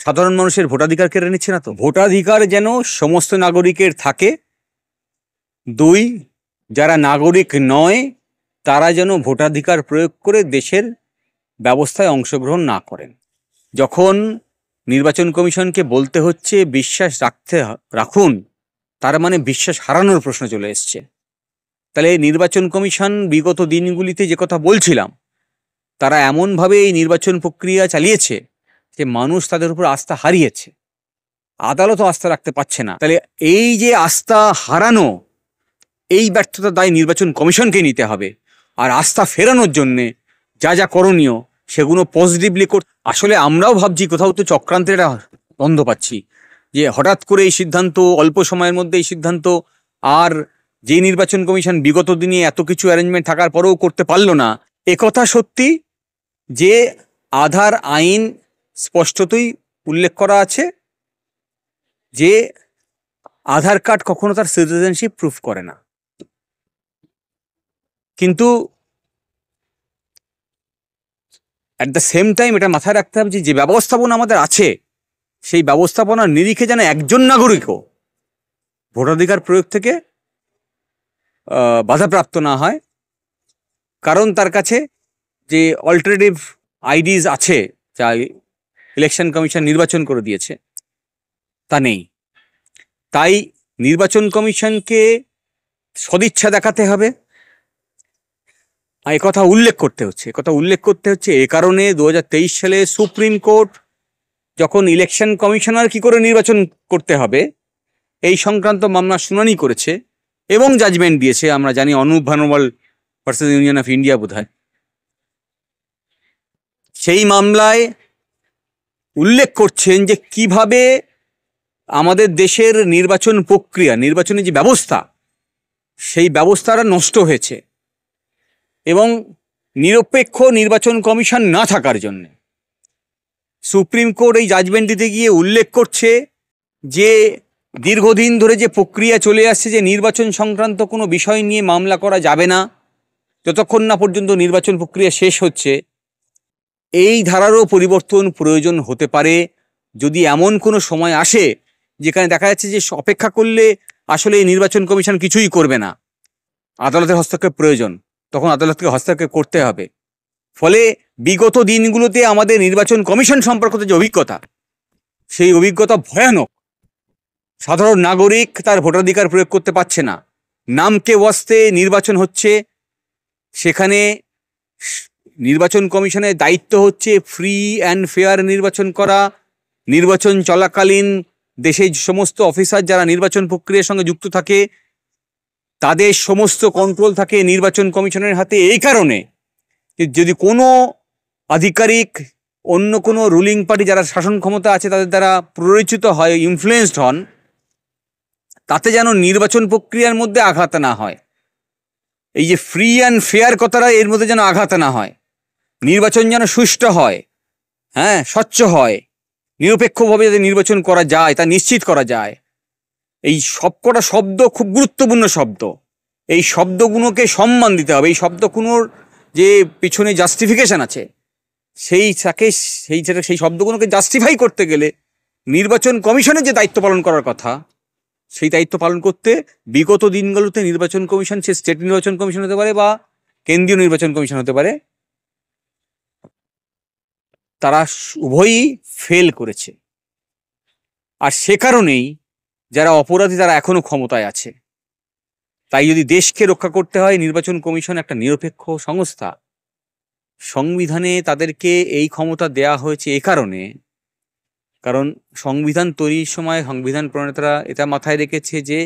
সাধারণ মানুষের ভোটাধিকার কেড়ে নিচ্ছে না তো? ভোটাধিকার যেন সমস্ত নাগরিকের থাকে। 2, যারা নাগরিক নয় তারা যেন ভোটাধিকার প্রয়োগ করে দেশের ব্যবস্থায় অংশগ্রহণ না করেন। যখন নির্বাচন কমিশনকে বলতে হচ্ছে বিশ্বাস রাখুন, তার মানে বিশ্বাস হারানোর প্রশ্ন চলে এসছে। তাহলে নির্বাচন কমিশন বিগত দিনগুলিতে যে কথা বলছিলাম, তারা এমনভাবে এই নির্বাচন প্রক্রিয়া চালিয়েছে যে মানুষ তাদের উপর আস্থা হারিয়েছে, আদালতও আস্থা রাখতে পারছে না। তাহলে এই যে আস্থা হারানো, এই ব্যর্থতার দায় নির্বাচন কমিশনকে নিতে হবে। আর আস্থা ফেরানোর জন্যে যা যা করণীয় সেগুলো পজিটিভলি আসলে আমরাও ভাবছি কোথাও তো চক্রান্তের দ্বন্দ্ব পাচ্ছি, যে হঠাৎ করে এই সিদ্ধান্ত, অল্প সময়ের মধ্যে এই সিদ্ধান্ত, আর যে নির্বাচন কমিশন বিগত দিনে এত কিছু অ্যারেঞ্জমেন্ট থাকার পরেও করতে পারলো না। একথা সত্যি যে আধার আইন স্পষ্টতই উল্লেখ করা আছে যে আধার কার্ড কখনো তার সিটিজেনশিপ প্রুফ করে না। কিন্তু অ্যাট দ্য সেম টাইম এটা মাথায় রাখতে হবে যে ব্যবস্থাপনা আমাদের আছে, সেই ব্যবস্থাপনার নিরিখে যেন একজন নাগরিকও ভোটাধিকার প্রয়োগ থেকে বাধাপ্রাপ্ত না হয়। কারণ তার কাছে যে অল্টারনেটিভ আইডিজ আছে, যা ইলেকশন কমিশন নির্বাচন করে দিয়েছে, তা নেই। তাই নির্বাচন কমিশনকে সদিচ্ছা দেখাতে হবে। একথা উল্লেখ করতে হচ্ছে এ কারণে 2023 সালে সুপ্রিম কোর্ট যখন ইলেকশন কমিশনার কি করে নির্বাচন করতে হবে এই সংক্রান্ত মামলা শুনানি করেছে এবং জাজমেন্ট দিয়েছে। আমরা জানি Anup Bhanumal versus Union of India বোধহয়, সেই মামলায় উল্লেখ করছেন যে কিভাবে আমাদের দেশের নির্বাচন প্রক্রিয়া, নির্বাচনের যে ব্যবস্থা, সেই ব্যবস্থাটা নষ্ট হয়েছে এবং নিরপেক্ষ নির্বাচন কমিশন না থাকার জন্য সুপ্রিম কোর্ট এই জাজমেন্ট দিতে গিয়ে উল্লেখ করছে যে দীর্ঘদিন ধরে যে প্রক্রিয়া চলে আসছে যে নির্বাচন সংক্রান্ত কোনো বিষয় নিয়ে মামলা করা যাবে না যতক্ষণ না পর্যন্ত নির্বাচন প্রক্রিয়া শেষ হচ্ছে, এই ধারারও পরিবর্তন প্রয়োজন হতে পারে। যদি এমন কোনো সময় আসে যেখানে দেখা যাচ্ছে যে অপেক্ষা করলে আসলে এই নির্বাচন কমিশন কিছুই করবে না, আদালতের হস্তক্ষেপ প্রয়োজন, তখন আদালতকে হস্তক্ষেপ করতে হবে। ফলে বিগত দিনগুলোতে আমাদের নির্বাচন কমিশন সম্পর্কিত যে অভিজ্ঞতা, সেই অভিজ্ঞতা ভয়ানক। সাধারণ নাগরিক তার ভোটাধিকার প্রয়োগ করতে পারছে না, নামকে ওয়াস্তে নির্বাচন হচ্ছে, সেখানে নির্বাচন কমিশনের দায়িত্ব হচ্ছে ফ্রি অ্যান্ড ফেয়ার নির্বাচন করা। নির্বাচন চলাকালীন দেশের সমস্ত অফিসার যারা নির্বাচন প্রক্রিয়ার সঙ্গে যুক্ত থাকে তাদের সমস্ত কন্ট্রোল থাকে নির্বাচন কমিশনের হাতে। এই কারণে যদি কোনো আধিকারিক অন্য কোনো রুলিং পার্টি যারা শাসন ক্ষমতা আছে তাদের দ্বারা প্ররোচিত হয়, ইনফ্লুয়েসড হন, তাতে যেন নির্বাচন প্রক্রিয়ার মধ্যে আঘাত না হয়। এই যে ফ্রি অ্যান্ড ফেয়ার কথাটা, এর মধ্যে যেন আঘাত না হয়, নির্বাচন যেন সুষ্ঠু হয়, হ্যাঁ, স্বচ্ছ হয়, নিরপেক্ষভাবে যাতে নির্বাচন করা যায় তা নিশ্চিত করা যায়। এই সবকটা শব্দ খুব গুরুত্বপূর্ণ শব্দ। এই শব্দগুলোকে সম্মান দিতে হবে। এই শব্দগুলোর যে পিছনে জাস্টিফিকেশন আছে সেই শব্দগুলোকে জাস্টিফাই করতে গেলে নির্বাচন কমিশনের যে দায়িত্ব পালন করার কথা, সেই দায়িত্ব পালন করতে বিগত দিনগুলোতে নির্বাচন কমিশন, সে স্টেট নির্বাচন কমিশন হতে পারে বা কেন্দ্রীয় নির্বাচন কমিশন হতে পারে, তারা উভয়ই ফেল করেছে। আর সে কারণেই যারা অপরাধী তারা এখনো ক্ষমতায় আছে। তাই যদি দেশকে রক্ষা করতে হয়, নির্বাচন কমিশন একটা নিরপেক্ষ সংস্থা। সংবিধানে তাদেরকে এই ক্ষমতা দেয়া হয়েছে এ কারণে, কারণ সংবিধান তৈরির সময় সংবিধান প্রণেতারা এটা মাথায় রেখেছে যে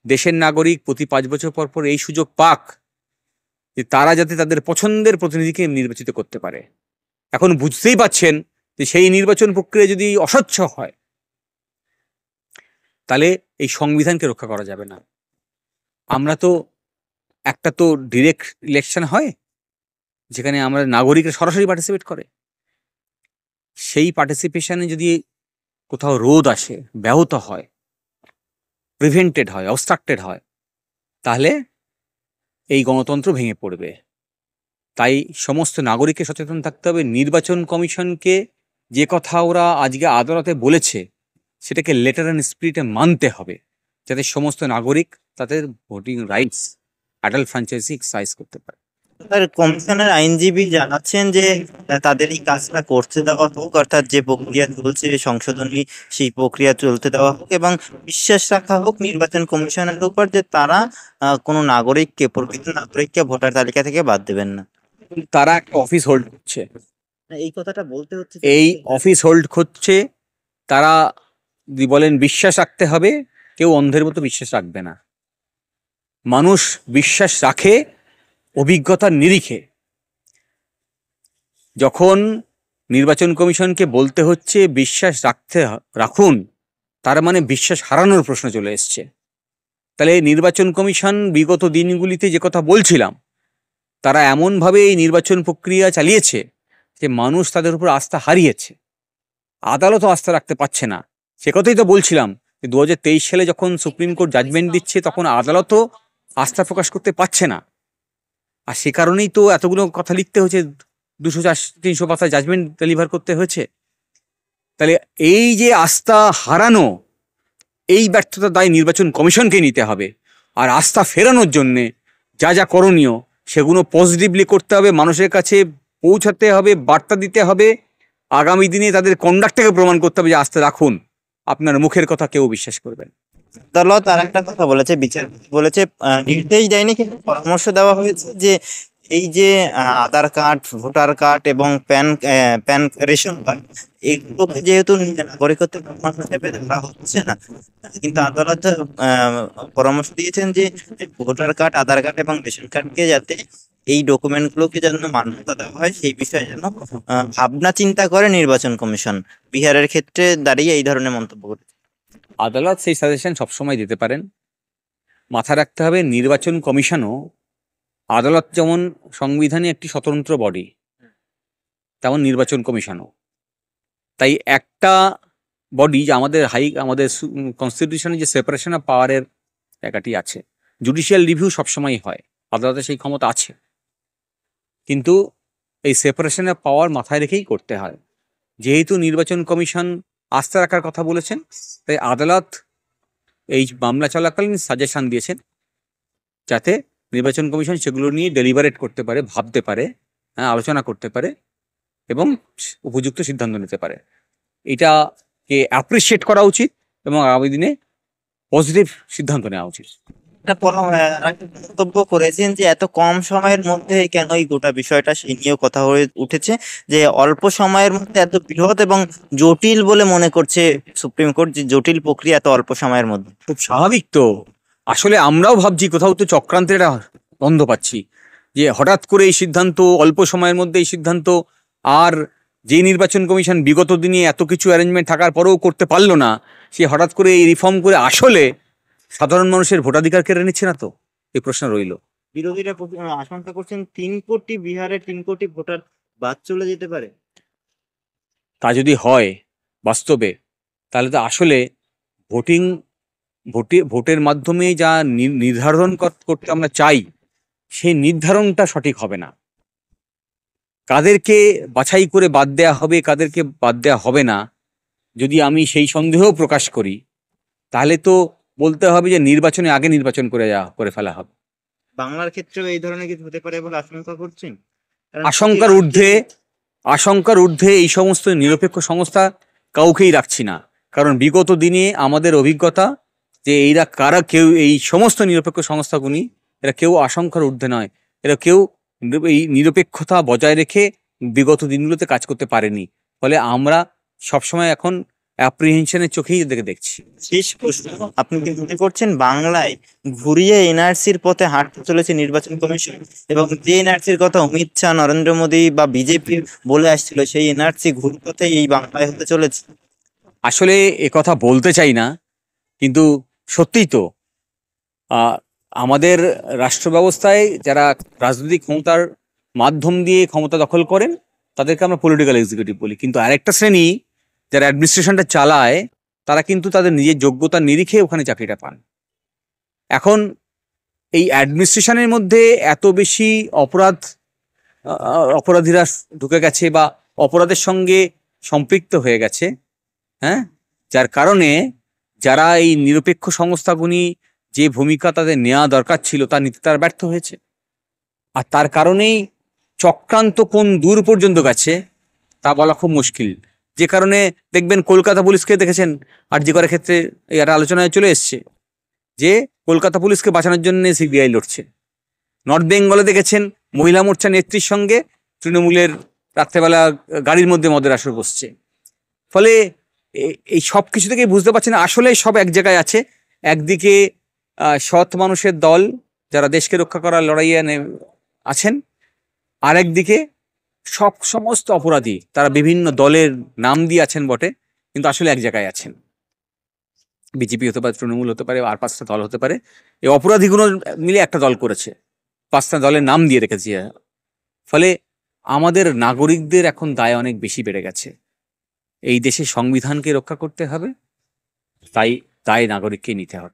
দেশের নাগরিক প্রতি 5 বছর পর পর এই সুযোগ পাক যে তারা যাতে তাদের পছন্দের প্রতিনিধিকে নির্বাচিত করতে পারে। এখন বুঝতেই পাচ্ছেন যে সেই নির্বাচন প্রক্রিয়া যদি অস্বচ্ছ হয় তাহলে এই সংবিধানকে রক্ষা করা যাবে না। আমরা তো একটা তো ডিরেক্ট ইলেকশন হয় যেখানে আমরা নাগরিকরা সরাসরি পার্টিসিপেট করে, সেই পার্টিসিপেশনে যদি কোথাও রোধ আসে, ব্যাহত হয়, প্রিভেন্টেড হয়, অবস্ট্রাক্টেড হয়, তাহলে এই গণতন্ত্র ভেঙে পড়বে। তাই সমস্ত নাগরিককে সচেতন থাকতে হবে। নির্বাচন কমিশনকে যে কথা ওরা আজকে আদালতে বলেছে সেটাকে লেটার অ্যান্ড স্পিরিটে মানতে হবে, যাতে সমস্ত নাগরিক তাদের voting rights adult franchise exercise করতে পারে। স্যার, কমিশনের আইনজীবী জানাচ্ছেন যে তাদের এই কাজটা করতে দেওয়া হোক, অর্থাৎ যে প্রক্রিয়া চলছে সংশোধনী সেই প্রক্রিয়া চলতে দেওয়া হোক এবং বিশ্বাস রাখা হোক নির্বাচন কমিশনের উপর যে তারা কোনো নাগরিককে, প্রকৃত নাগরিককে ভোটার তালিকা থেকে বাদ দেবেন না। তারা একটা অফিস হোল্ড করছে, এই কথাটা বলতে হচ্ছে এই অফিস হোল্ড করছে। তারা যদি বলেন বিশ্বাস রাখতে হবে, কেউ অন্ধের মতো বিশ্বাস রাখবে না। মানুষ বিশ্বাস রাখে অভিজ্ঞতার নিরিখে। যখন নির্বাচন কমিশনকে বলতে হচ্ছে বিশ্বাস রাখুন, তার মানে বিশ্বাস হারানোর প্রশ্ন চলে এসছে। তাহলে নির্বাচন কমিশন বিগত দিনগুলিতে যে কথা বলছিলাম, তারা এমনভাবে এই নির্বাচন প্রক্রিয়া চালিয়েছে যে মানুষ তাদের উপর আস্থা হারিয়েছে, আদালতও আস্থা রাখতে পারছে না। সে কথাই তো বলছিলাম যে 2023 সালে যখন সুপ্রিম কোর্ট জাজমেন্ট দিচ্ছে তখন আদালতও আস্থা প্রকাশ করতে পারছে না। আর সে কারণেই তো এতগুলো কথা লিখতে হয়েছে, 200-300 পাতা জাজমেন্ট ডেলিভার করতে হয়েছে। তাহলে এই যে আস্থা হারানো, এই ব্যর্থতার দায় নির্বাচন কমিশনকে নিতে হবে। আর আস্থা ফেরানোর জন্যে যা যা করণীয় সেগুলো পজিটিভলি করতে হবে, মানুষের কাছে পৌঁছাতে হবে, বার্তা দিতে হবে। আগামী দিনে তাদের কন্ডাক্টটাকে প্রমাণ করতে হবে যে আস্থা রাখুন, আপনার মুখের কথা কেউ বিশ্বাস করবেন। আদালত আর একটা কথা বলেছে, বিচারপতি বলেছে, নির্দেশ দেয়নি কিন্তু পরামর্শ দেওয়া হয়েছে যে এই যে আধার কার্ড, ভোটার কার্ড এবং প্যান রেশন কার্ড, এগুলোকে যেহেতু নাগরিকত্বের প্রমাণ হিসেবে ধরা হচ্ছে না, কিন্তু আদালত পরামর্শ দিয়েছেন যে ভোটার কার্ড, আধার কার্ড এবং রেশন কার্ডকে যাতে, এই ডকুমেন্টগুলোকে যেন মান্যতা দেওয়া হয় সেই বিষয়ে যেন ভাবনা চিন্তা করে নির্বাচন কমিশন। বিহারের ক্ষেত্রে দাঁড়িয়ে এই ধরনের মন্তব্য করেছে। আদালত সেই সাজেশন সবসময় দিতে পারেন। মাথায় রাখতে হবে নির্বাচন কমিশনও, আদালত যেমন সংবিধানে একটি স্বতন্ত্র বডি, তেমন নির্বাচন কমিশনও। তাই একটা বডি যে আমাদের কনস্টিটিউশনে যে সেপারেশন অফ পাওয়ারের জায়গাটি আছে, জুডিশিয়াল রিভিউ সবসময়ই হয়, আদালতের সেই ক্ষমতা আছে, কিন্তু এই সেপারেশন অফ পাওয়ার মাথায় রেখেই করতে হয়। যেহেতু নির্বাচন কমিশন আস্থা রাখার কথা বলেছেন, তাই আদালত এই মামলা চলাকালীন সাজেশন দিয়েছেন যাতে নির্বাচন কমিশন সেগুলো নিয়ে ডেলিবারেট করতে পারে, ভাবতে পারে, আলোচনা করতে পারে এবং উপযুক্ত সিদ্ধান্ত নিতে পারে। এটাকে অ্যাপ্রিসিয়েট করা উচিত এবং আগামী দিনে পজিটিভ সিদ্ধান্ত নেওয়া উচিত। একটা মন্তব্য করেছেন যে এত কম সময়ের মধ্যে কেন এই গোটা বিষয়টা, সেই নিয়েও কথা হয়ে উঠেছে যে অল্প সময়ের মধ্যে এত বৃহৎ এবং জটিল বলে মনে করছে সুপ্রিম কোর্ট, যে জটিল প্রক্রিয়া এত অল্প সময়ের মধ্যে। খুব স্বাভাবিক তো। আসলে আমরাও ভাবছি কোথাও তো চক্রান্তের একটা গন্ধ পাচ্ছি, যে হঠাৎ করে এই সিদ্ধান্ত, অল্প সময়ের মধ্যে এই সিদ্ধান্ত। আর যে নির্বাচন কমিশন বিগত দিনে এত কিছু অ্যারেঞ্জমেন্ট থাকার পরেও করতে পারলো না, সে হঠাৎ করে এই রিফর্ম করে আসলে সাধারণ মানুষের ভোটাধিকার কেড়ে নিচ্ছে না তো? এই প্রশ্ন রইল। বিরোধীরা আশঙ্কা করছেন 3 কোটি, বিহারের 3 কোটি ভোটার বাদ চলে যেতে পারে। তা যদি হয় বাস্তবে, তাহলে তো আসলে ভোটের মাধ্যমে যা নির্ধারণ করতে আমরা চাই, সেই নির্ধারণটা সঠিক হবে না। কাদেরকে বাছাই করে বাদ দেয়া হবে, কাদেরকে বাদ দেয়া হবে না, যদি আমি সেই সন্দেহ প্রকাশ করি, তাহলে তো বলতে হবে যে নির্বাচনে আগে নির্বাচন করে ফেলা হবে। বাংলার ক্ষেত্রেও এই ধরনের কিছু হতে পারে বলে আশঙ্কা করছেন? আশঙ্কার ঊর্ধ্বে এই সমস্ত নিরপেক্ষ সংস্থা কাউকেই রাখছি না। কারণ বিগত দিনে আমাদের অভিজ্ঞতা যে কেউ, এই সমস্ত নিরপেক্ষ সংস্থাগুলি, এরা কেউ আশঙ্কার ঊর্ধ্বে নয়। এরা কেউ এই নিরপেক্ষতা বজায় রেখে বিগত দিনগুলোতে কাজ করতে পারেনি। ফলে আমরা সবসময় এখন অ্যাপ্রিহেনশনের চোখেই এদেরকে দেখছি। শেষ প্রশ্ন, আপনি কি মনে করছেন বাংলায় ঘুরিয়ে এনআরসির পথে হাঁটতে চলেছে নির্বাচন কমিশন, এবং যে এনআরসির কথা অমিত শাহ, নরেন্দ্র মোদী বা বিজেপি বলে আসছিল, সেই এনআরসি ঘুরপথে এই বাংলায় হতে চলেছে? আসলে কথা বলতে চাই না, কিন্তু সত্যিই তো আমাদের রাষ্ট্র ব্যবস্থায় যারা রাজনৈতিক ক্ষমতার মাধ্যম দিয়ে ক্ষমতা দখল করেন তাদেরকে আমরা পলিটিক্যাল এক্সিকিউটিভ বলি, কিন্তু আরেকটা শ্রেণী যারা অ্যাডমিনিস্ট্রেশনটা চালায় তারা কিন্তু তাদের নিজের যোগ্যতার নিরিখে ওখানে চাকরিটা পান। এখন এই অ্যাডমিনিস্ট্রেশনের মধ্যে এত বেশি অপরাধীরা ঢুকে গেছে, বা অপরাধের সঙ্গে সম্পৃক্ত হয়ে গেছে, হ্যাঁ, যার কারণে যারা এই নিরপেক্ষ সংস্থাগুলি যে ভূমিকা তাদের নেওয়া দরকার ছিল তা নিতে তারা ব্যর্থ হয়েছে। আর তার কারণেই চক্রান্ত কোন দূর পর্যন্ত গেছে তা বলা খুব মুশকিল। যে কারণে দেখবেন কলকাতা পুলিশকে দেখেছেন, আর যে করার ক্ষেত্রে এই একটা আলোচনায় চলে এসছে যে কলকাতা পুলিশকে বাঁচানোর জন্য সিবিআই লড়ছে। নর্থ বেঙ্গলে দেখেছেন মহিলা মোর্চা নেত্রীর সঙ্গে তৃণমূলের রাত্রেবেলা গাড়ির মধ্যে মদের আসর বসছে। ফলে এই সব কিছু থেকেই বুঝতে পারছি না আসলে সব এক জায়গায় আছে। একদিকে সৎ মানুষের দল যারা দেশকে রক্ষা করার লড়াইয়ে আছেন, আর একদিকে সমস্ত অপরাধী তারা বিভিন্ন দলের নাম দিয়ে আছেন বটে, কিন্তু আসলে এক জায়গায় আছেন। বিজেপি হতে পারে, তৃণমূল হতে পারে, আর 5টা দল হতে পারে। এই অপরাধীগুলো মিলে একটা দল করেছে, 5টা দলের নাম দিয়ে রেখেছে। ফলে আমাদের নাগরিকদের এখন দায় অনেক বেশি বেড়ে গেছে। এই দেশের সংবিধানকে রক্ষা করতে হবে, তাই দায় নাগরিককে নিতে হবে।